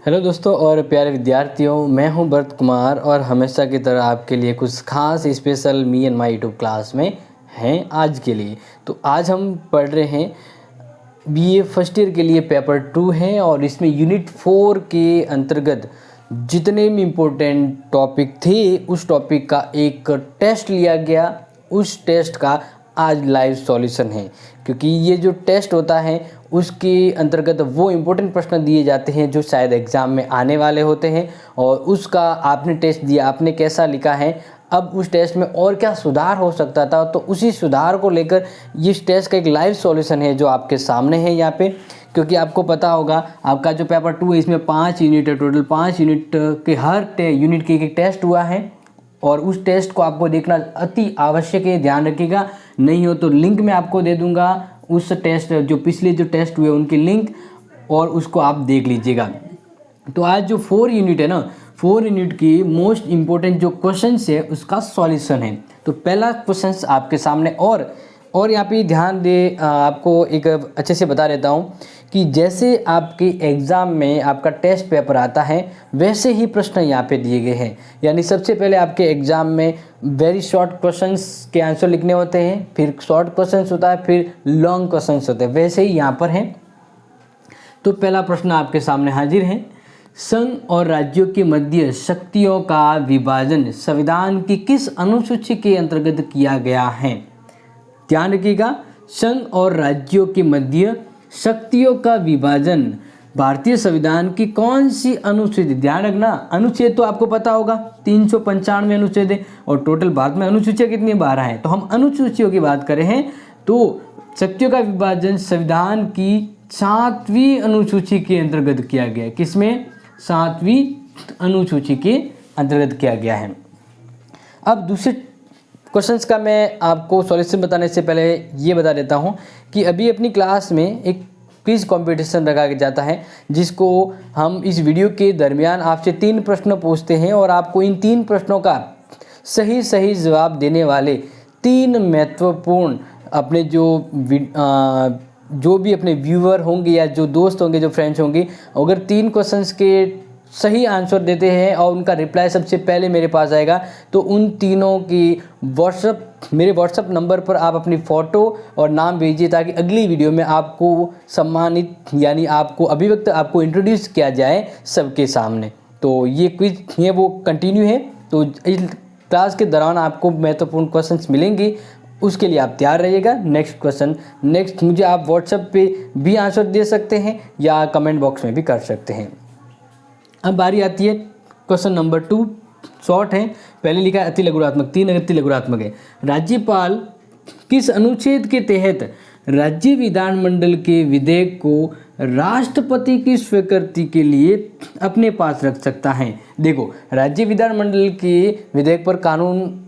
Hello दोस्तों और प्यारे विद्यार्थियों, मैं हूं भरत कुमार और हमेशा की तरह आपके लिए कुछ खास special me and my YouTube class में हैं आज के लिए। तो आज हम पढ़ रहे हैं बीए फर्स्ट ईयर के लिए पेपर 2 है और इसमें यूनिट 4 के अंतर्गत जितने भी इम्पोर्टेंट टॉपिक थे उस टॉपिक का एक टेस्ट लिया गया। उस टेस्ट का आज लाइव सॉल्यूशन है, क्योंकि ये जो टेस्ट होता है उसके अंतर्गत वो इम्पोर्टेंट प्रश्न दिए जाते हैं जो शायद एग्ज़ाम में आने वाले होते हैं और उसका आपने टेस्ट दिया, आपने कैसा लिखा है, अब उस टेस्ट में और क्या सुधार हो सकता था, तो उसी सुधार को लेकर इस टेस्ट का एक लाइव सॉल्यूशन है जो आपके सामने है यहाँ पे। क्योंकि आपको पता होगा आपका जो पेपर 2 है इसमें 5 यूनिट है, टोटल 5 यूनिट के हर यूनिट के एक टेस्ट हुआ है और उस टेस्ट को आपको देखना अति आवश्यक है। ध्यान रखिएगा, नहीं हो तो लिंक मैं आपको दे दूंगा उस टेस्ट, जो पिछले जो टेस्ट हुए उनकी लिंक, और उसको आप देख लीजिएगा। तो आज जो 4 यूनिट है ना, 4 यूनिट की मोस्ट इम्पोर्टेंट जो क्वेश्चंस है उसका सॉल्यूशन है। तो पहला क्वेश्चंस आपके सामने, और यहाँ पे ध्यान दे, आपको एक अच्छे से बता देता हूँ कि जैसे आपके एग्ज़ाम में आपका टेस्ट पेपर आता है वैसे ही प्रश्न यहाँ पे दिए गए हैं। यानी सबसे पहले आपके एग्ज़ाम में वेरी शॉर्ट क्वेश्चंस के आंसर लिखने होते हैं, फिर शॉर्ट क्वेश्चंस होता है, फिर लॉन्ग क्वेश्चंस होते हैं, वैसे ही यहाँ पर है। तो पहला प्रश्न आपके सामने हाजिर है, संघ और राज्यों के मध्य शक्तियों का विभाजन संविधान की किस अनुसूची के अंतर्गत किया गया है? ध्यान रखिएगा, संघ और राज्यों के मध्य शक्तियों का विभाजन भारतीय संविधान की कौन सी अनुच्छेद? ध्यान रखना, अनुच्छेद तो आपको पता होगा 395 अनुच्छेद है और टोटल भारत में अनुसूचियाँ कितनी 12 हैं। तो हम अनुसूचियों की बात करें हैं तो शक्तियों का विभाजन संविधान की 7वीं अनुसूची के अंतर्गत किया गया है। किसमें? 7वीं अनुसूची के अंतर्गत किया गया है। अब दूसरे क्वेश्चंस का मैं आपको सॉल्यूशन बताने से पहले ये बता देता हूँ कि अभी अपनी क्लास में एक क्विज कंपटीशन रखा जाता है जिसको हम इस वीडियो के दरमियान आपसे 3 प्रश्न पूछते हैं और आपको इन 3 प्रश्नों का सही जवाब देने वाले 3 महत्वपूर्ण अपने जो भी अपने व्यूअर होंगे या जो दोस्त होंगे, जो फ्रेंड्स होंगे, अगर 3 क्वेश्चंस के सही आंसर देते हैं और उनका रिप्लाई सबसे पहले मेरे पास आएगा तो उन तीनों की मेरे व्हाट्सअप नंबर पर आप अपनी फ़ोटो और नाम भेजिए ताकि अगली वीडियो में आपको सम्मानित यानी आपको इंट्रोड्यूस किया जाए सबके सामने। तो ये क्विज है वो कंटिन्यू है, तो इस क्लास के दौरान आपको महत्वपूर्ण क्वेश्चंस मिलेंगे, उसके लिए आप तैयार रहिएगा। नेक्स्ट मुझे आप व्हाट्सएप पे भी आंसर दे सकते हैं या कमेंट बॉक्स में भी कर सकते हैं। अब बारी आती है क्वेश्चन नंबर 2, शॉर्ट है, पहले लिखा है अति लघुरात्मक, 3 अति लघुरात्मक है। राज्यपाल किस अनुच्छेद के तहत राज्य विधानमंडल के विधेयक को राष्ट्रपति की स्वीकृति के लिए अपने पास रख सकता है? देखो, राज्य विधानमंडल के विधेयक पर कानून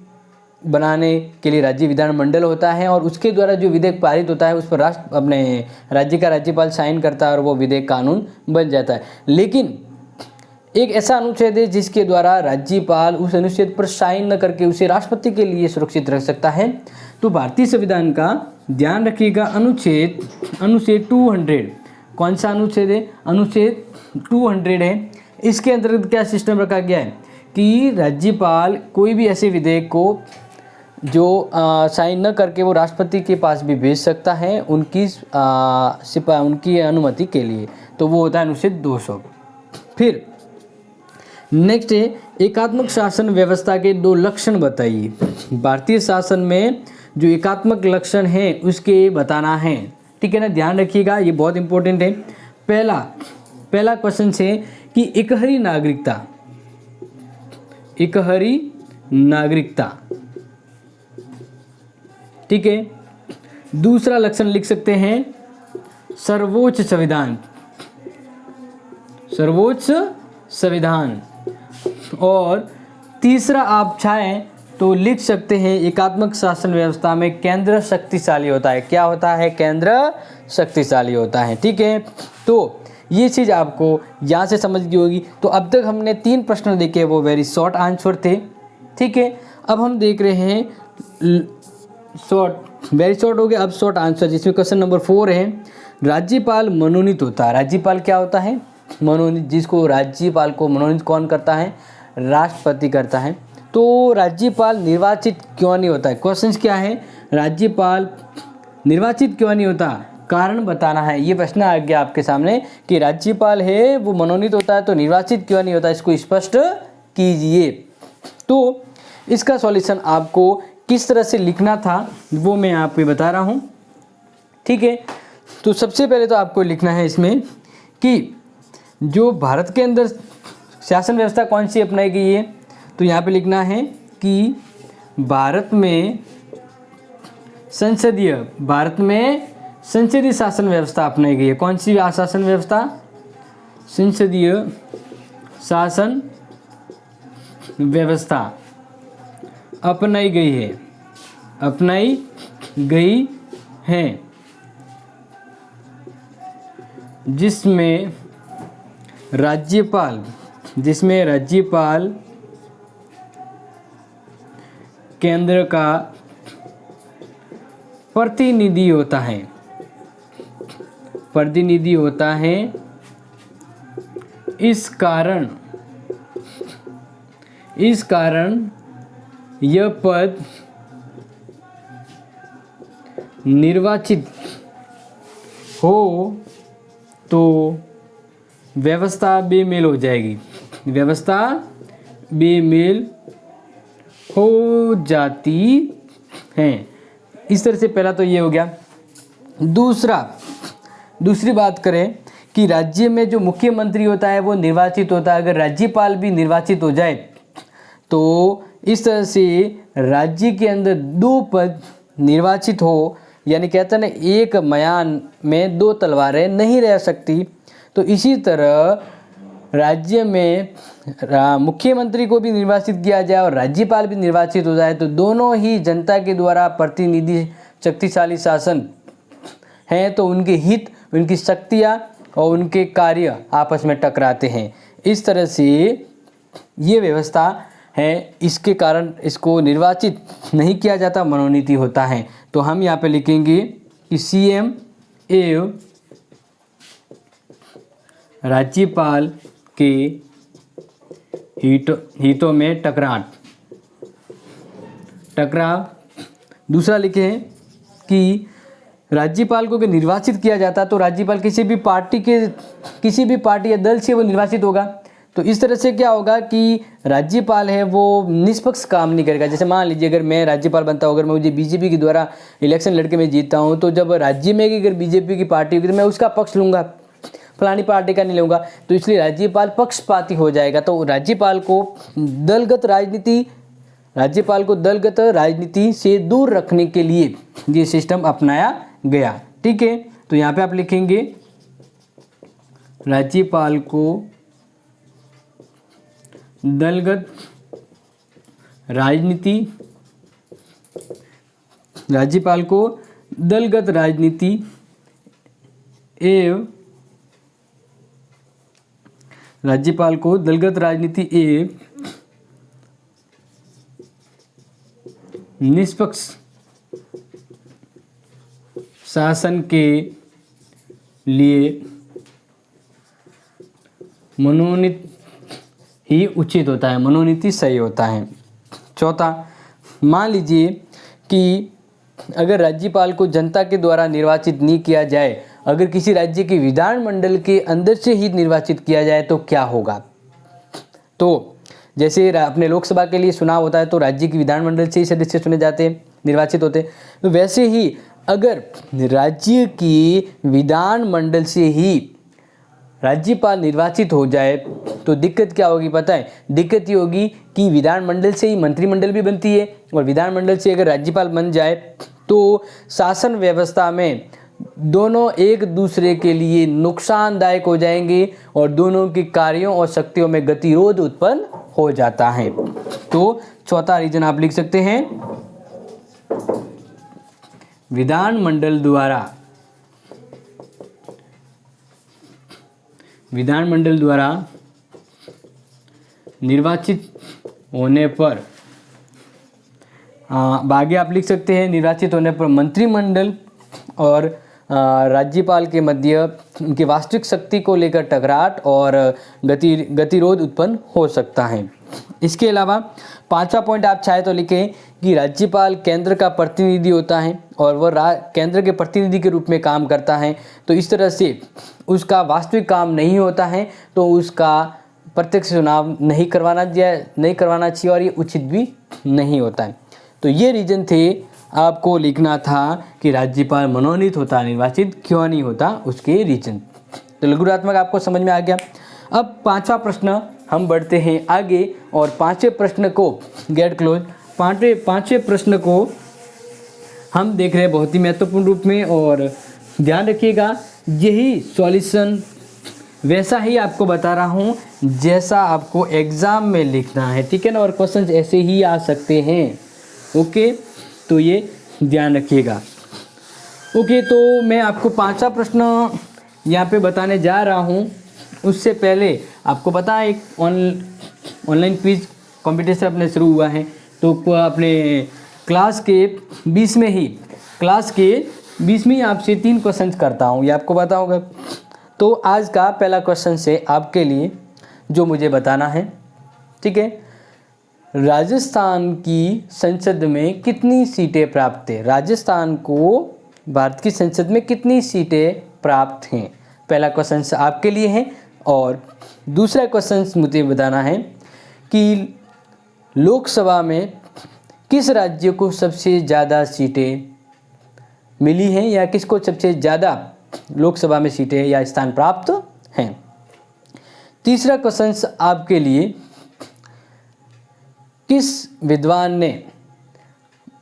बनाने के लिए राज्य विधानमंडल होता है और उसके द्वारा जो विधेयक पारित होता है उस पर अपने राज्य का राज्यपाल साइन करता है और वो विधेयक कानून बन जाता है। लेकिन एक ऐसा अनुच्छेद है जिसके द्वारा राज्यपाल उस अनुच्छेद पर साइन न करके उसे राष्ट्रपति के लिए सुरक्षित रख सकता है। तो भारतीय संविधान का ध्यान रखिएगा, अनुच्छेद 200, कौन सा अनुच्छेद है? अनुच्छेद 200 है। इसके अंतर्गत क्या सिस्टम रखा गया है कि राज्यपाल कोई भी ऐसे विधेयक को जो साइन न करके वो राष्ट्रपति के पास भी भेज सकता है उनकी अनुमति के लिए, तो वो होता है अनुच्छेद 200। फिर नेक्स्ट है, एकात्मक शासन व्यवस्था के 2 लक्षण बताइए। भारतीय शासन में जो एकात्मक लक्षण है उसके बताना है, ठीक है ना, ध्यान रखिएगा, ये बहुत इंपॉर्टेंट है। पहला क्वेश्चन है कि एकहरी नागरिकता, ठीक है। दूसरा लक्षण लिख सकते हैं सर्वोच्च संविधान, और तीसरा आप चाहें तो लिख सकते हैं एकात्मक शासन व्यवस्था में केंद्र शक्तिशाली होता है। क्या होता है? केंद्र शक्तिशाली होता है, ठीक है। तो ये चीज़ आपको यहाँ से समझ गई होगी। तो अब तक हमने 3 प्रश्न देखे, वो वेरी शॉर्ट आंसर थे, ठीक है। अब हम देख रहे हैं वेरी शॉर्ट हो गया, अब शॉर्ट आंसर, जिसमें क्वेश्चन नंबर 4 है, राज्यपाल मनोनीत होता है। राज्यपाल क्या होता है? मनोनीत, जिसको राज्यपाल को मनोनीत कौन करता है? राष्ट्रपति करता है। तो राज्यपाल निर्वाचित क्यों नहीं होता है? क्वेश्चन क्या है, राज्यपाल निर्वाचित क्यों नहीं होता, कारण बताना है। ये प्रश्न आ गया आपके सामने कि राज्यपाल है वो मनोनीत होता है तो निर्वाचित क्यों नहीं होता, इसको स्पष्ट कीजिए। तो इसका सॉल्यूशन आपको किस तरह से लिखना था वो मैं आपको बता रहा हूँ, ठीक है। तो सबसे पहले तो आपको लिखना है इसमें कि जो भारत के अंदर शासन व्यवस्था कौन सी अपनाई गई है, तो यहाँ पे लिखना है कि भारत में संसदीय शासन व्यवस्था अपनाई गई है। कौन सी शासन व्यवस्था? संसदीय शासन व्यवस्था अपनाई गई है, जिसमें राज्यपाल केंद्र का प्रतिनिधि होता है। इस कारण यह पद निर्वाचित हो तो व्यवस्था बेमेल हो जाएगी, हो जाती है। इस तरह से पहला तो ये हो गया। दूसरी बात करें कि राज्य में जो मुख्यमंत्री होता है वो निर्वाचित होता है। अगर राज्यपाल भी निर्वाचित हो जाए तो इस तरह से राज्य के अंदर 2 पद निर्वाचित हो, यानी कहते हैं ना एक म्यान में 2 तलवारें नहीं रह सकती। तो इसी तरह राज्य में मुख्यमंत्री को भी निर्वाचित किया जाए और राज्यपाल भी निर्वाचित हो जाए तो दोनों ही जनता के द्वारा प्रतिनिधि शक्तिशाली शासन हैं, तो उनके हित, उनकी शक्तियाँ और उनके कार्य आपस में टकराते हैं। इस तरह से ये व्यवस्था है, इसके कारण इसको निर्वाचित नहीं किया जाता, मनोनीति होता है। तो हम यहाँ पे लिखेंगे कि सीएम एवं राज्यपाल के हितों में टकराव। दूसरा लिखे हैं कि राज्यपाल को अगर निर्वाचित किया जाता तो राज्यपाल किसी भी पार्टी या दल से वो निर्वाचित होगा। तो इस तरह से क्या होगा कि राज्यपाल है वो निष्पक्ष काम नहीं करेगा। जैसे मान लीजिए अगर मैं राज्यपाल बनता हूँ, अगर मुझे बीजेपी के द्वारा इलेक्शन लड़के मैं जीतता हूँ, तो जब राज्य में अगर बीजेपी की पार्टी होगी तो मैं उसका पक्ष लूँगा, फलानी पार्टी का नहीं लूँगा। तो इसलिए राज्यपाल पक्षपाती हो जाएगा। तो राज्यपाल को दलगत राजनीति से दूर रखने के लिए ये सिस्टम अपनाया गया, ठीक है। तो यहाँ पे आप लिखेंगे राज्यपाल को दलगत राजनीति एवं निष्पक्ष शासन के लिए मनोनीत ही उचित होता है, मनोनीति सही होता है। चौथा, मान लीजिए कि अगर राज्यपाल को जनता के द्वारा निर्वाचित नहीं किया जाए, अगर किसी राज्य के विधानमंडल के अंदर से ही निर्वाचित किया जाए तो क्या होगा? तो जैसे अपने लोकसभा के लिए चुनाव होता है तो राज्य के विधानमंडल से ही सदस्य चुने जाते हैं, निर्वाचित होते हैं। तो वैसे ही अगर राज्य की विधानमंडल से ही राज्यपाल निर्वाचित हो जाए तो दिक्कत क्या होगी पता है? दिक्कत ये होगी कि विधानमंडल से ही मंत्रिमंडल भी बनती है और विधानमंडल से अगर राज्यपाल बन जाए तो शासन व्यवस्था में दोनों एक दूसरे के लिए नुकसानदायक हो जाएंगे और दोनों के कार्यों और शक्तियों में गतिरोध उत्पन्न हो जाता है। तो चौथा रीजन आप लिख सकते हैं, विधानमंडल द्वारा निर्वाचित होने पर आगे आप लिख सकते हैं निर्वाचित होने पर मंत्रिमंडल और राज्यपाल के मध्य उनकी वास्तविक शक्ति को लेकर टकराट और गतिरोध उत्पन्न हो सकता है। इसके अलावा पांचवा पॉइंट आप चाहे तो लिखें कि राज्यपाल केंद्र का प्रतिनिधि होता है और वह केंद्र के प्रतिनिधि के रूप में काम करता है, तो इस तरह से उसका वास्तविक काम नहीं होता है, तो उसका प्रत्यक्ष चुनाव नहीं करवाना चाहिए और ये उचित भी नहीं होता है। तो ये रीज़न थे, आपको लिखना था कि राज्यपाल मनोनीत होता निर्वाचित क्यों नहीं होता, उसके रीजन। तो लघुरात्मक आपको समझ में आ गया। अब पांचवा प्रश्न हम बढ़ते हैं आगे और पांचवें प्रश्न को गेट क्लोज पांचवें प्रश्न को हम देख रहे हैं बहुत ही महत्वपूर्ण रूप में, और ध्यान रखिएगा यही सॉल्यूशन वैसा ही आपको बता रहा हूँ जैसा आपको एग्ज़ाम में लिखना है, ठीक है ना, और क्वेश्चन ऐसे ही आ सकते हैं। ओके, तो ये ध्यान रखिएगा। ओके, तो मैं आपको पांचवा प्रश्न यहाँ पे बताने जा रहा हूँ। उससे पहले आपको पता है एक ऑनलाइन क्विज कंपटीशन अपने शुरू हुआ है, तो अपने क्लास के 20 में ही आपसे 3 क्वेश्चन करता हूँ, ये आपको पता होगा। तो आज का पहला क्वेश्चन से आपके लिए जो मुझे बताना है, ठीक है, राजस्थान की संसद में कितनी सीटें प्राप्त है? राजस्थान को भारत की संसद में कितनी सीटें प्राप्त हैं? पहला क्वेश्चन आपके लिए है। और दूसरा क्वेश्चन मुझे बताना है कि लोकसभा में किस राज्य को सबसे ज़्यादा सीटें मिली हैं या किसको सबसे ज़्यादा लोकसभा में सीटें या स्थान प्राप्त हैं। तीसरा क्वेश्चन आपके लिए, किस विद्वान ने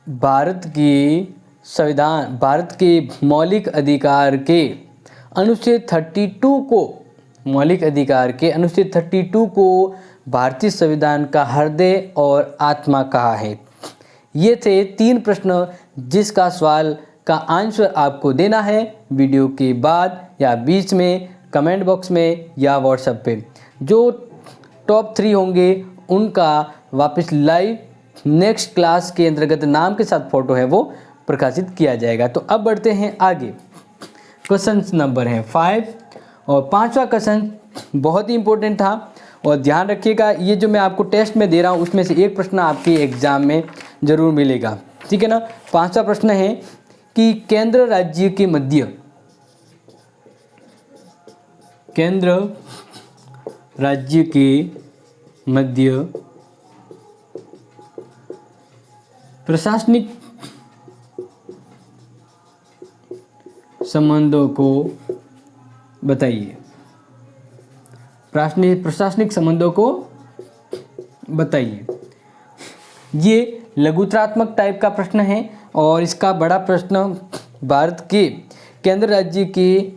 भारत के मौलिक अधिकार के अनुच्छेद 32 को भारतीय संविधान का हृदय और आत्मा कहा है? ये थे 3 प्रश्न जिसका सवाल का आंसर आपको देना है वीडियो के बाद या बीच में, कमेंट बॉक्स में या व्हाट्सएप पे। जो टॉप 3 होंगे उनका वापस लाइव नेक्स्ट क्लास के अंतर्गत नाम के साथ फ़ोटो है वो प्रकाशित किया जाएगा। तो अब बढ़ते हैं आगे। क्वेश्चन नंबर है 5 और 5वां क्वेश्चन बहुत ही इंपॉर्टेंट था, और ध्यान रखिएगा ये जो मैं आपको टेस्ट में दे रहा हूँ उसमें से एक प्रश्न आपके एग्ज़ाम में ज़रूर मिलेगा, ठीक है ना। 5वां प्रश्न है कि केंद्र राज्य के मध्य प्रशासनिक संबंधों को बताइए। प्रशासनिक संबंधों को बताइए। ये लघुत्रात्मक टाइप का प्रश्न है और इसका बड़ा प्रश्न भारत के केंद्र राज्य के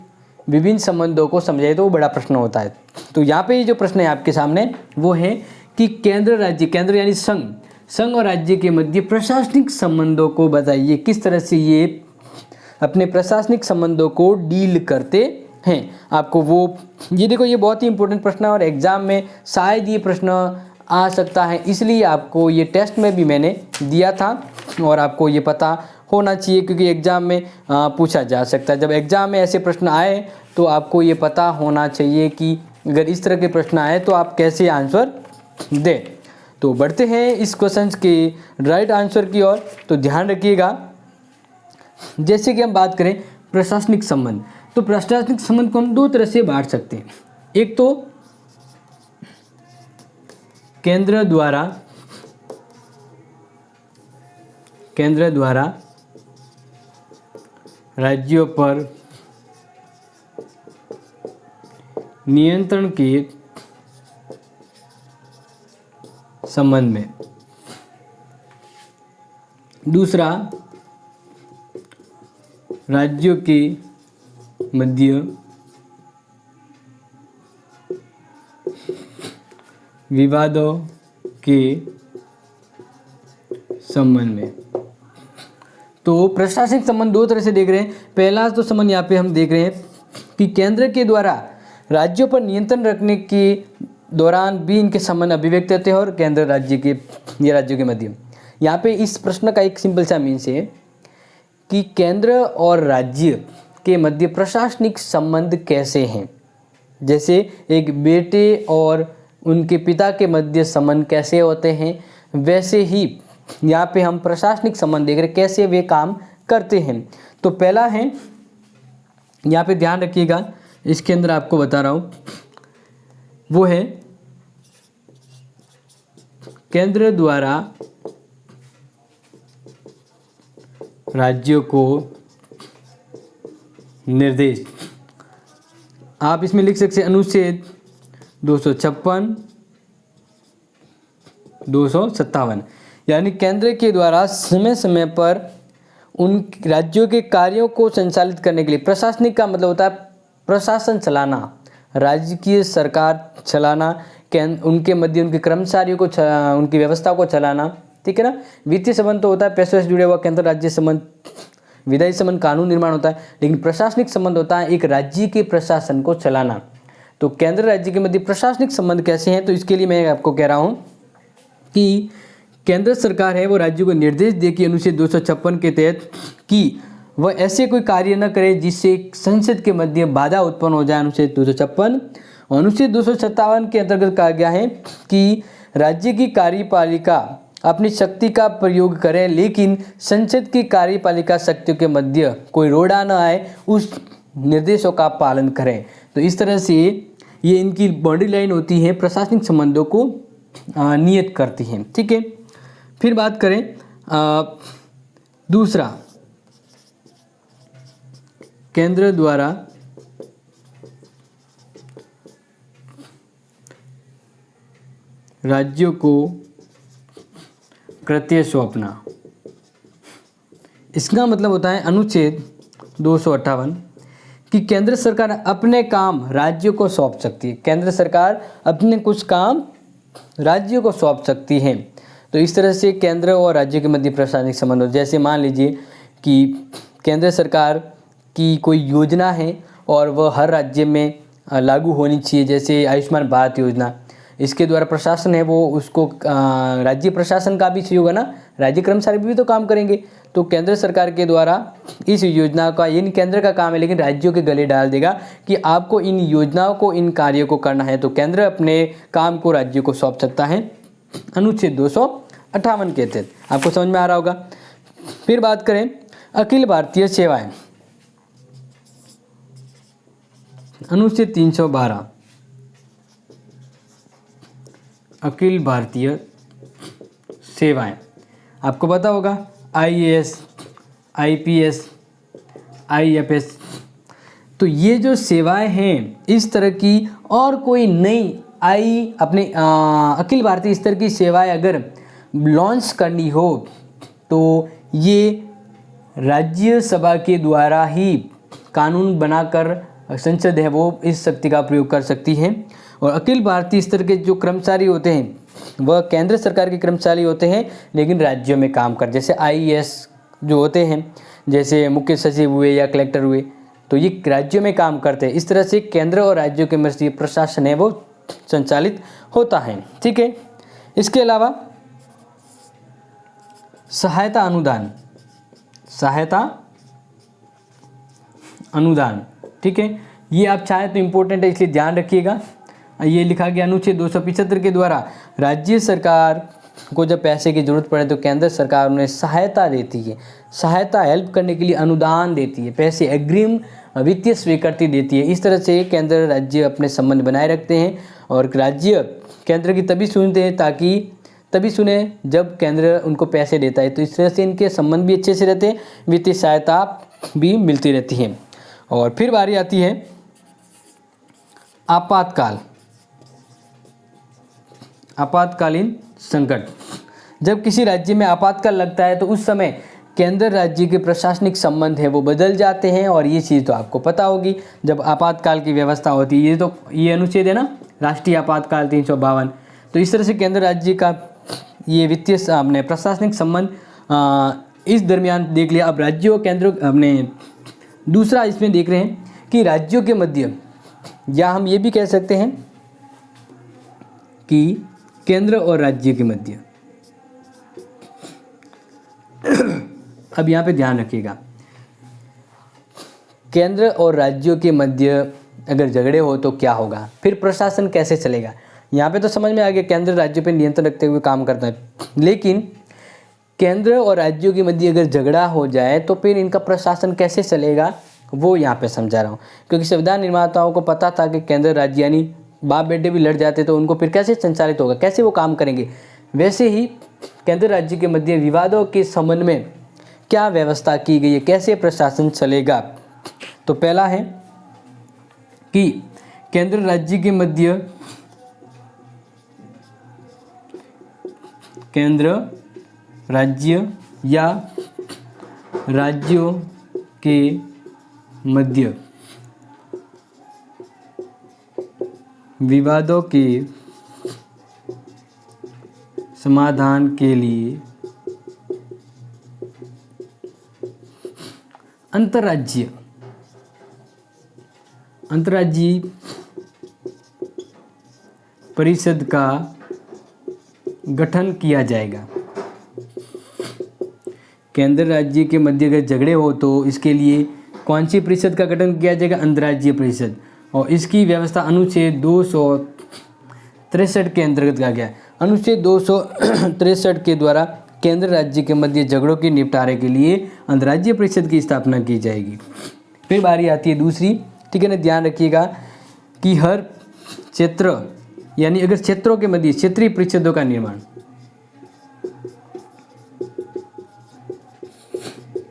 विभिन्न संबंधों को समझाए तो वो बड़ा प्रश्न होता है। तो यहाँ पे जो प्रश्न है आपके सामने वो है कि केंद्र यानी संघ और राज्य के मध्य प्रशासनिक संबंधों को बताइए। किस तरह से ये अपने प्रशासनिक संबंधों को डील करते हैं। आपको ये देखो, ये बहुत ही इंपॉर्टेंट प्रश्न है और एग्ज़ाम में शायद ये प्रश्न आ सकता है, इसलिए आपको ये टेस्ट में भी मैंने दिया था और आपको ये पता होना चाहिए क्योंकि एग्ज़ाम में पूछा जा सकता है। जब एग्ज़ाम में ऐसे प्रश्न आए तो आपको ये पता होना चाहिए कि अगर इस तरह के प्रश्न आए तो आप कैसे आंसर दें। तो बढ़ते हैं इस क्वेश्चन के राइट आंसर की ओर। तो ध्यान रखिएगा, जैसे कि हम बात करें प्रशासनिक संबंध, तो प्रशासनिक संबंध को हम 2 तरह से बांट सकते हैं। एक तो केंद्र द्वारा राज्यों पर नियंत्रण के संबंध में। दूसरा, राज्यों के मध्य विवादों के संबंध में। तो प्रशासनिक संबंध 2 तरह से देख रहे हैं। पहला तो संबंध यहाँ पे हम देख रहे हैं कि केंद्र के द्वारा राज्यों पर नियंत्रण रखने के दौरान भी इनके संबंध अभिव्यक्त होते हैं और केंद्र राज्यों के मध्य। यहाँ पे इस प्रश्न का एक सिंपल सा मीन्स है कि केंद्र और राज्य के मध्य प्रशासनिक संबंध कैसे हैं। जैसे एक बेटे और उनके पिता के मध्य संबंध कैसे होते हैं, वैसे ही यहाँ पे हम प्रशासनिक संबंध देख रहे कैसे वे काम करते हैं। तो पहला है, यहाँ पे ध्यान रखिएगा, इसके अंदर आपको बता रहा हूँ, वो है केंद्र द्वारा राज्यों को निर्देश। आप इसमें लिख सकते हैं अनुच्छेद 256, 257, यानी केंद्र के द्वारा समय समय पर उन राज्यों के कार्यों को संचालित करने के लिए, प्रशासनिक का मतलब होता है प्रशासन चलाना, राज्य की सरकार चलाना, उनके मध्य उनके कर्मचारियों को उनकी व्यवस्था को चलाना, ठीक है ना। वित्तीय संबंध तो होता है पैसों से जुड़े हुआ, केंद्र राज्य संबंध, विधायी संबंध कानून निर्माण होता है, लेकिन प्रशासनिक संबंध होता है एक राज्य के प्रशासन को चलाना। तो केंद्र राज्य के मध्य प्रशासनिक संबंध कैसे हैं, तो इसके लिए मैं आपको कह रहा हूँ कि केंद्र सरकार है वो राज्यों को निर्देश दे कि अनुच्छेद 256 के तहत कि वह ऐसे कोई कार्य न करे जिससे संसद के मध्य बाधा उत्पन्न हो जाए, अनुच्छेद 256। अनुच्छेद 257 के अंतर्गत कहा गया है कि राज्य की कार्यपालिका अपनी शक्ति का प्रयोग करे, लेकिन संसद की कार्यपालिका शक्तियों के मध्य कोई रोड़ा न आए, उस निर्देशों का पालन करें। तो इस तरह से ये इनकी बॉडी लाइन होती है, प्रशासनिक संबंधों को नियत करती हैं, ठीक है। फिर बात करें दूसरा, केंद्र द्वारा राज्यों को कृत्य सौंपना। इसका मतलब होता है अनुच्छेद 258 कि केंद्र सरकार अपने काम राज्यों को सौंप सकती है, केंद्र सरकार अपने कुछ काम राज्यों को सौंप सकती है। तो इस तरह से केंद्र और राज्य के मध्य प्रशासनिक संबंध, जैसे मान लीजिए कि केंद्र सरकार की कोई योजना है और वह हर राज्य में लागू होनी चाहिए, जैसे आयुष्मान भारत योजना, इसके द्वारा प्रशासन है वो उसको राज्य प्रशासन का भी सहयोग है ना, राज्य कर्मचारी भी तो काम करेंगे। तो केंद्र सरकार के द्वारा इस योजना का, ये केंद्र का काम है, लेकिन राज्यों के गले डाल देगा कि आपको इन योजनाओं को, इन कार्यों को करना है, तो केंद्र अपने काम को राज्यों को सौंप सकता है, अनुच्छेद 258 के तहत। आपको समझ में आ रहा होगा। फिर बात करें अखिल भारतीय सेवाएं, अनुच्छेद 312, अखिल भारतीय सेवाएं, आपको पता होगा IAS, IPS, IFS। तो ये जो सेवाएं हैं, इस तरह की और कोई नई अपने अखिल भारतीय स्तर की सेवाएं अगर लॉन्च करनी हो तो ये राज्यसभा के द्वारा ही कानून बनाकर संसद है वो इस शक्ति का प्रयोग कर सकती है। और अखिल भारतीय स्तर के जो कर्मचारी होते हैं वह केंद्र सरकार के कर्मचारी होते हैं, लेकिन राज्यों में काम कर, जैसे IAS जो होते हैं, जैसे मुख्य सचिव हुए या कलेक्टर हुए, तो ये राज्यों में काम करते हैं। इस तरह से केंद्र और राज्यों के मध्य प्रशासन है वो संचालित होता है, ठीक है। इसके अलावा सहायता अनुदान, सहायता अनुदान, ठीक है, ये आप चाहें तो इम्पोर्टेंट है, इसलिए ध्यान रखिएगा। ये लिखा गया अनुच्छेद 275 के द्वारा राज्य सरकार को जब पैसे की जरूरत पड़े तो केंद्र सरकार उन्हें सहायता देती है, सहायता हेल्प करने के लिए अनुदान देती है, पैसे अग्रिम वित्तीय स्वीकृति देती है। इस तरह से केंद्र राज्य अपने संबंध बनाए रखते हैं और राज्य केंद्र की तभी सुनते हैं तभी सुने जब केंद्र उनको पैसे देता है। तो इस तरह से इनके संबंध भी अच्छे से रहते हैं, वित्तीय सहायता भी मिलती रहती है। और फिर बारी आती है आपातकाल, आपातकालीन संकट। जब किसी राज्य में आपातकाल लगता है तो उस समय केंद्र राज्य के प्रशासनिक संबंध है वो बदल जाते हैं, और ये चीज़ तो आपको पता होगी जब आपातकाल की व्यवस्था होती है। ये अनुच्छेद है ना, राष्ट्रीय आपातकाल 352। तो इस तरह से केंद्र राज्य का ये वित्तीय अपने प्रशासनिक संबंध इस दरमियान देख लिया। अब राज्यों केंद्र अपने दूसरा इसमें देख रहे हैं कि राज्यों के मध्य, या हम ये भी कह सकते हैं कि केंद्र और राज्य के मध्य। अब यहाँ पे ध्यान रखिएगा, केंद्र और राज्यों के मध्य अगर झगड़े हो तो क्या होगा, फिर प्रशासन कैसे चलेगा। यहाँ पे तो समझ में आ गया, केंद्र राज्यों पे नियंत्रण रखते हुए काम करता है, लेकिन केंद्र और राज्यों के मध्य अगर झगड़ा हो जाए तो फिर इनका प्रशासन कैसे चलेगा, वो यहाँ पे समझा रहा हूँ। क्योंकि संविधान निर्माताओं को पता था कि केंद्र राज्य यानी बाप बेटे भी लड़ जाते तो उनको फिर कैसे संचालित होगा, कैसे वो काम करेंगे। वैसे ही केंद्र राज्य के मध्य विवादों के संबंध में क्या व्यवस्था की गई है, कैसे प्रशासन चलेगा। तो पहला है कि केंद्र राज्य के मध्य, केंद्र राज्य या राज्यों के मध्य विवादों के समाधान के लिए अंतर्राज्यीय परिषद का गठन किया जाएगा। केंद्र राज्य के मध्य अगर झगड़े हो तो इसके लिए कौन सी परिषद का गठन किया जाएगा, अंतर्राज्यीय परिषद। और इसकी व्यवस्था अनुच्छेद 263 के अंतर्गत किया गया है। अनुच्छेद 263 के द्वारा केंद्र राज्य के मध्य झगड़ों के निपटारे के लिए अंतर्राज्यीय परिषद की स्थापना की जाएगी। फिर बारी आती है दूसरी, ठीक है ना, ध्यान रखिएगा कि हर क्षेत्र यानी अगर क्षेत्रों के मध्य क्षेत्रीय परिषदों का निर्माण,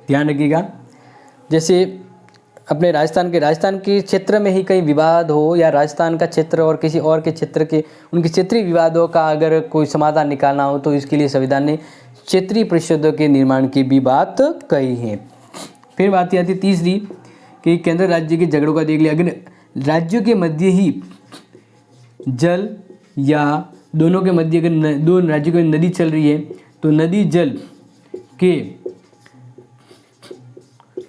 ध्यान रखिएगा, जैसे अपने राजस्थान के क्षेत्र में ही कहीं विवाद हो या राजस्थान का क्षेत्र और किसी और के क्षेत्र के उनके क्षेत्रीय विवादों का अगर कोई समाधान निकालना हो तो इसके लिए संविधान ने क्षेत्रीय परिषदों के निर्माण की भी बात कही है। फिर बात आती है तीसरी कि केंद्र राज्य के झगड़ों का देख लिया, अगर राज्यों के मध्य ही जल या दोनों के मध्य अगर दो राज्यों की नदी चल रही है तो नदी जल के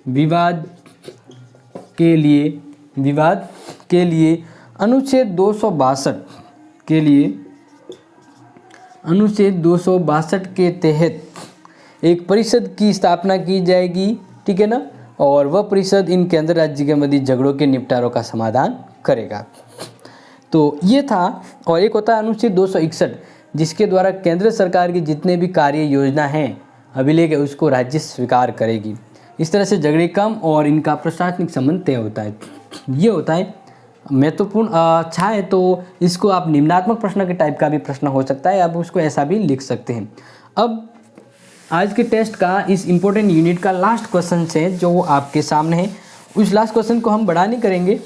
विवाद के लिए अनुच्छेद 262 के तहत एक परिषद की स्थापना की जाएगी, ठीक है ना। और वह परिषद इन केंद्र राज्य के मध्य झगड़ों के निपटारों का समाधान करेगा। तो ये था। और एक होता है अनुच्छेद 261 जिसके द्वारा केंद्र सरकार की जितने भी कार्य योजना हैं अभिलेख है उसको राज्य स्वीकार करेगी। इस तरह से झगड़े कम और इनका प्रशासनिक संबंध तय होता है। ये होता है महत्वपूर्ण। अच्छा है तो इसको आप निम्नात्मक प्रश्न के टाइप का भी प्रश्न हो सकता है, आप उसको ऐसा भी लिख सकते हैं। अब आज के टेस्ट का इस इम्पोर्टेंट यूनिट का लास्ट क्वेश्चन है जो आपके सामने है। उस लास्ट क्वेश्चन को हम बड़ा नहीं करेंगे,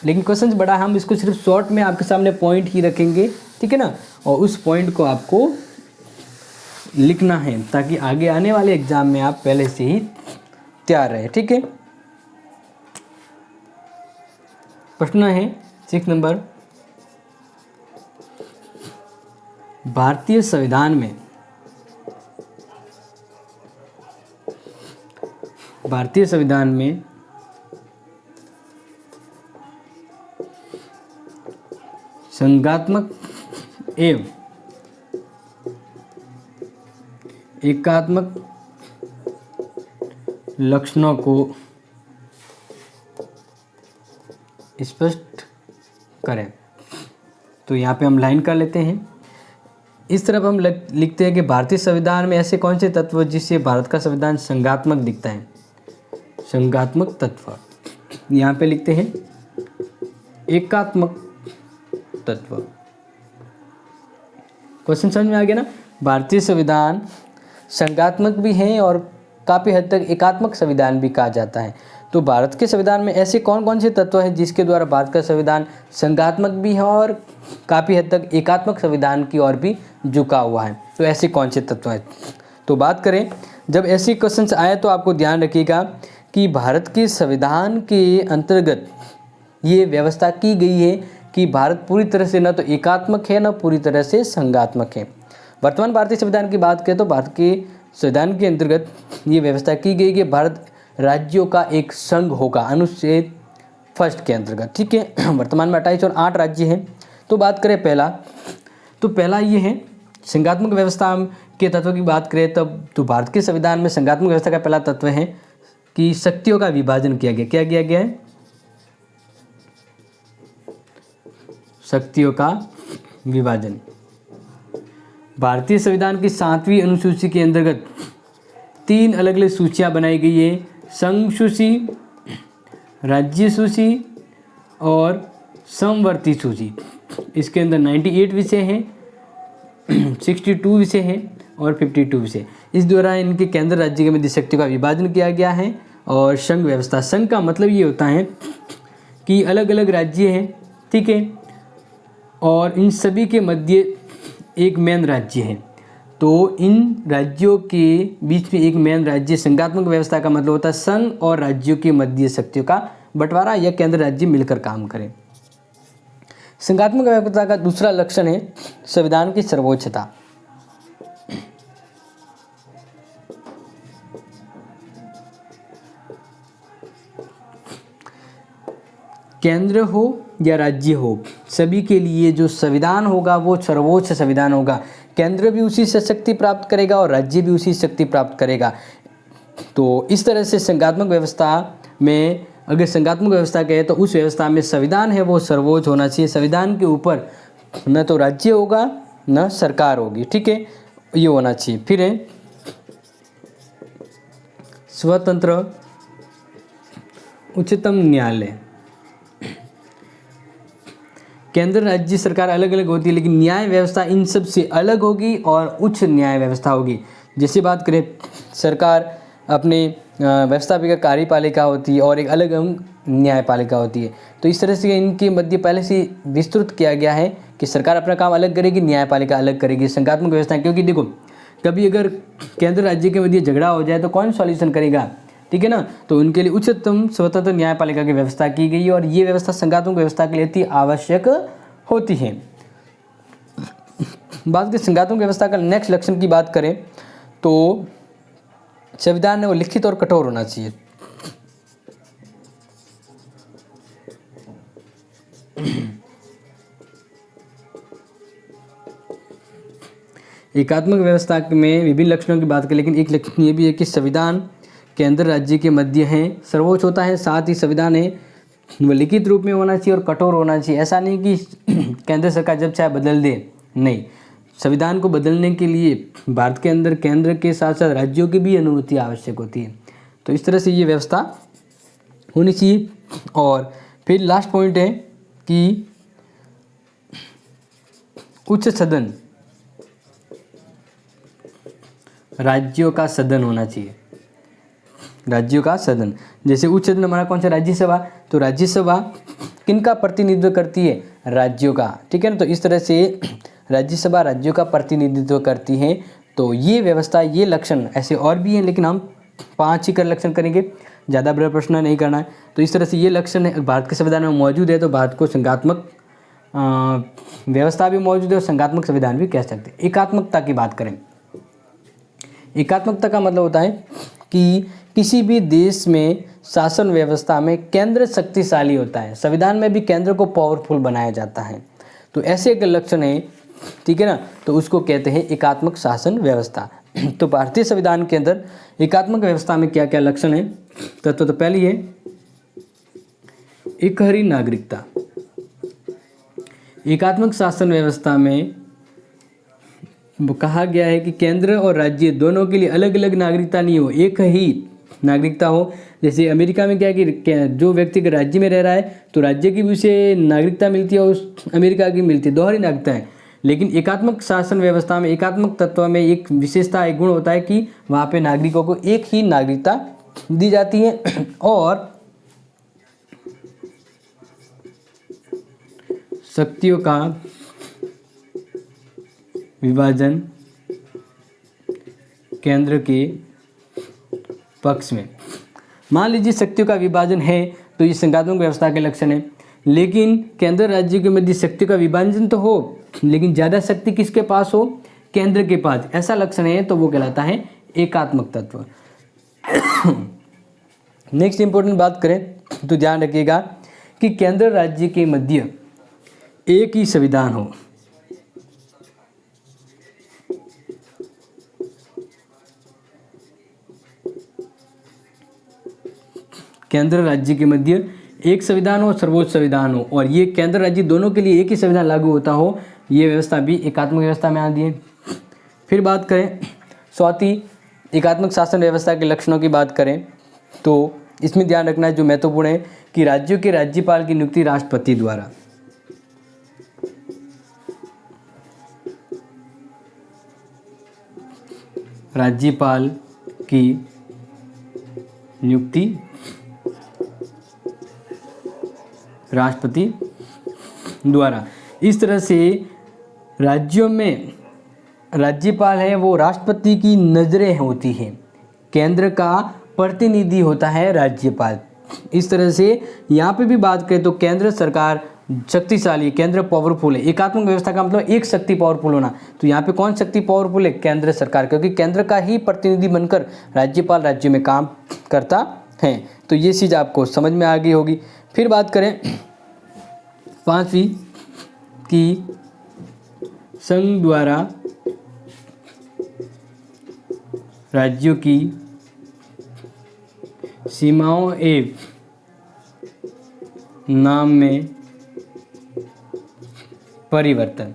लेकिन क्वेश्चन बड़ा, हम इसको सिर्फ शॉर्ट में आपके सामने पॉइंट ही रखेंगे, ठीक है ना। और उस पॉइंट को आपको लिखना है ताकि आगे आने वाले एग्जाम में आप पहले से ही तैयार रहे, ठीक है। प्रश्न है 6 नंबर, भारतीय संविधान में संघात्मक एवं एकात्मक लक्षणों को स्पष्ट करें। तो यहाँ पे हम लाइन कर लेते हैं। इस तरफ हम लिखते हैं कि भारतीय संविधान में ऐसे कौन से तत्व जिससे भारत का संविधान संघात्मक दिखता है। संघात्मक तत्व यहाँ पे लिखते हैं एकात्मक तत्व। क्वेश्चन समझ में आ गया ना। भारतीय संविधान संघात्मक भी है और काफ़ी हद तक एकात्मक संविधान भी कहा जाता है। तो भारत के संविधान में ऐसे कौन कौन से तत्व हैं जिसके द्वारा भारत का संविधान संघात्मक भी है और काफ़ी हद तक एकात्मक संविधान की ओर भी झुका हुआ है। तो ऐसे कौन से तत्व हैं। तो बात करें, जब ऐसे क्वेश्चन आए तो आपको ध्यान रखिएगा कि भारत के संविधान के अंतर्गत ये व्यवस्था की गई है कि भारत पूरी तरह से न तो एकात्मक है न पूरी तरह से संघात्मक है। वर्तमान भारतीय संविधान की बात करें तो भारत के संविधान के अंतर्गत ये व्यवस्था की गई कि भारत राज्यों का एक संघ होगा, अनुच्छेद 1 के अंतर्गत, ठीक है। वर्तमान में 28 और 8 राज्य हैं। तो बात करें पहला ये है संघात्मक व्यवस्था के तत्व की बात करें तब तो भारत के संविधान में संघात्मक व्यवस्था का पहला तत्व है कि शक्तियों का विभाजन किया गया। क्या किया गया है? शक्तियों का विभाजन। भारतीय संविधान की 7वीं अनुसूची के अंतर्गत 3 अलग अलग सूचियां बनाई गई है, संघ सूची, राज्य सूची और समवर्ती सूची। इसके अंदर 98 विषय हैं, 62 विषय हैं और 52 विषय। इस दौरान इनके केंद्र राज्य के मध्य शक्तियों का विभाजन किया गया है। और संघ व्यवस्था, संघ का मतलब ये होता है कि अलग अलग राज्य हैं, ठीक है, और इन सभी के मध्य एक मेन राज्य है। तो इन राज्यों के बीच में एक मेन राज्य। संघात्मक व्यवस्था का मतलब होता है संघ और राज्यों के मध्य शक्तियों का बंटवारा या केंद्र राज्य मिलकर काम करें। संघात्मक व्यवस्था का दूसरा लक्षण है संविधान की सर्वोच्चता। केंद्र हो या राज्य हो, सभी के लिए जो संविधान होगा वो सर्वोच्च संविधान होगा। केंद्र भी उसी से शक्ति प्राप्त करेगा और राज्य भी उसी शक्ति प्राप्त करेगा। तो इस तरह से संघात्मक व्यवस्था में, अगर संघात्मक व्यवस्था कहे तो उस व्यवस्था में संविधान है वो सर्वोच्च होना चाहिए। संविधान के ऊपर न तो राज्य होगा न सरकार होगी, ठीक है, ये होना चाहिए। फिर है स्वतंत्र उच्चतम न्यायालय। केंद्र राज्य सरकार अलग अलग होती है, लेकिन न्याय व्यवस्था इन सब से अलग होगी और उच्च न्याय व्यवस्था होगी। जैसे बात करें, सरकार अपने व्यवस्थापिका कार्यपालिका होती है और एक अलग न्यायपालिका होती है। तो इस तरह से इनके मध्य पहले से विस्तृत किया गया है कि सरकार अपना काम अलग करेगी, न्यायपालिका अलग करेगी। संघात्मक व्यवस्था, क्योंकि देखो कभी अगर केंद्र राज्य के मध्य झगड़ा हो जाए तो कौन सॉल्यूशन करेगा, ठीक है ना। तो उनके लिए उच्चतम स्वतंत्र न्यायपालिका की व्यवस्था की गई है और ये व्यवस्था संघात्मक व्यवस्था के लिए अति आवश्यक होती है। बात करें संघात्मक व्यवस्था का नेक्स्ट लक्षण की बात करें तो संविधान है वो लिखित और कठोर होना चाहिए। एकात्मक व्यवस्था में विभिन्न लक्षणों की बात करें, लेकिन एक लक्षण ये भी है कि संविधान केंद्र राज्य के मध्य है, सर्वोच्च होता है। साथ ही संविधान है वो लिखित रूप में होना चाहिए और कठोर होना चाहिए। ऐसा नहीं कि केंद्र सरकार जब चाहे बदल दे, नहीं। संविधान को बदलने के लिए भारत के अंदर केंद्र के साथ साथ राज्यों की भी अनुमति आवश्यक होती है। तो इस तरह से ये व्यवस्था होनी चाहिए। और फिर लास्ट पॉइंट है कि उच्च सदन, राज्यों का सदन होना चाहिए। राज्यों का सदन, जैसे उच्च सदन हमारा कौन सा, राज्यसभा। तो राज्यसभा किनका प्रतिनिधित्व करती है, राज्यों का, ठीक है ना। तो इस तरह से राज्यसभा राज्यों का प्रतिनिधित्व करती है। तो ये व्यवस्था, ये लक्षण ऐसे और भी हैं, लेकिन हम 5 ही कर लक्षण करेंगे, ज़्यादा बड़ा प्रश्न नहीं करना है। तो इस तरह से ये लक्षण है भारत के संविधान में मौजूद है। तो भारत को संघात्मक व्यवस्था भी मौजूद है और संघात्मक संविधान भी कह सकते हैं। एकात्मकता की बात करें, एकात्मकता का मतलब होता है कि किसी भी देश में शासन व्यवस्था में केंद्र शक्तिशाली होता है, संविधान में भी केंद्र को पावरफुल बनाया जाता है। तो ऐसे एक लक्षण है, ठीक है ना। तो उसको कहते हैं एकात्मक शासन व्यवस्था। तो भारतीय संविधान के अंदर एकात्मक व्यवस्था में क्या क्या लक्षण है, तो पहली है एकहरी नागरिकता। एकात्मक शासन व्यवस्था में कहा गया है कि केंद्र और राज्य दोनों के लिए अलग अलग नागरिकता नहीं हो, एक ही नागरिकता हो। जैसे अमेरिका में क्या है कि जो व्यक्ति के राज्य में रह रहा है तो राज्य की भी उसे नागरिकता मिलती है और उस अमेरिका की मिलती है, दोहरी नागरिकता है। लेकिन एकात्मक शासन व्यवस्था में, एकात्मक तत्व में एक विशेषता, एक गुण होता है कि वहाँ पे नागरिकों को एक ही नागरिकता दी जाती है और शक्तियों का विभाजन केंद्र के पक्ष में। मान लीजिए शक्तियों का विभाजन है तो ये संघात्मक व्यवस्था के लक्षण है। लेकिन केंद्र राज्य के मध्य शक्ति का विभाजन तो हो, लेकिन ज़्यादा शक्ति किसके पास हो, केंद्र के पास, ऐसा लक्षण है तो वो कहलाता है एकात्मक तत्व। नेक्स्ट इंपॉर्टेंट बात करें तो ध्यान रखिएगा कि केंद्र राज्य के मध्य एक ही संविधान हो। केंद्र राज्य के मध्य एक संविधान हो, सर्वोच्च संविधान हो, और ये केंद्र राज्य दोनों के लिए एक ही संविधान लागू होता हो, ये व्यवस्था भी एकात्मक व्यवस्था में आती है। फिर बात करें चौथी एकात्मक शासन व्यवस्था के लक्षणों की बात करें तो इसमें ध्यान रखना है जो महत्वपूर्ण है कि राज्यों के राज्यपाल की नियुक्ति राष्ट्रपति द्वारा। राज्यपाल की नियुक्ति राष्ट्रपति द्वारा। इस तरह से राज्यों में राज्यपाल है वो राष्ट्रपति की नज़रें होती हैं, केंद्र का प्रतिनिधि होता है राज्यपाल। इस तरह से यहाँ पे भी बात करें तो केंद्र सरकार शक्तिशाली, केंद्र पावरफुल है। एकात्मक व्यवस्था का मतलब एक शक्ति पावरफुल होना, तो यहाँ पे कौन शक्ति पावरफुल है? केंद्र सरकार, क्योंकि केंद्र का ही प्रतिनिधि बनकर राज्यपाल राज्य में काम करता है। तो ये चीज़ आपको समझ में आ गई होगी। फिर बात करें पांचवी की संघ द्वारा राज्यों की सीमाओं एवं नाम में परिवर्तन।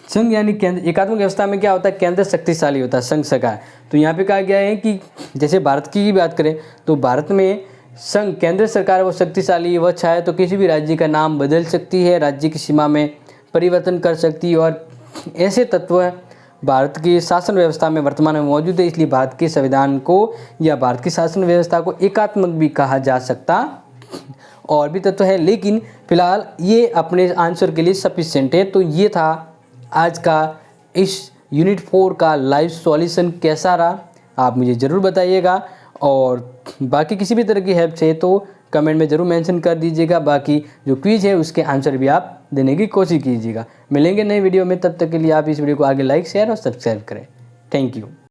संघ यानी केंद्र, एकात्मक व्यवस्था में क्या होता है? केंद्र शक्तिशाली होता है, संघ सरकार। तो यहाँ पे कहा गया है कि जैसे भारत की बात करें तो भारत में संघ केंद्र सरकार वो शक्तिशाली, वह चाहे तो किसी भी राज्य का नाम बदल सकती है, राज्य की सीमा में परिवर्तन कर सकती है, और ऐसे तत्व भारत की शासन व्यवस्था में वर्तमान में मौजूद है। इसलिए भारत के संविधान को या भारत की शासन व्यवस्था को एकात्मक भी कहा जा सकता। और भी तत्व है, लेकिन फिलहाल ये अपने आंसर के लिए सफिशिएंट है। तो ये था आज का इस यूनिट 4 का लाइव सॉल्यूशन। कैसा रहा आप मुझे ज़रूर बताइएगा, और बाकी किसी भी तरह की हेल्प चाहिए तो कमेंट में ज़रूर मेंशन कर दीजिएगा। बाकी जो क्विज है उसके आंसर भी आप देने की कोशिश कीजिएगा। मिलेंगे नई वीडियो में, तब तक के लिए आप इस वीडियो को आगे लाइक, शेयर और सब्सक्राइब करें। Thank you.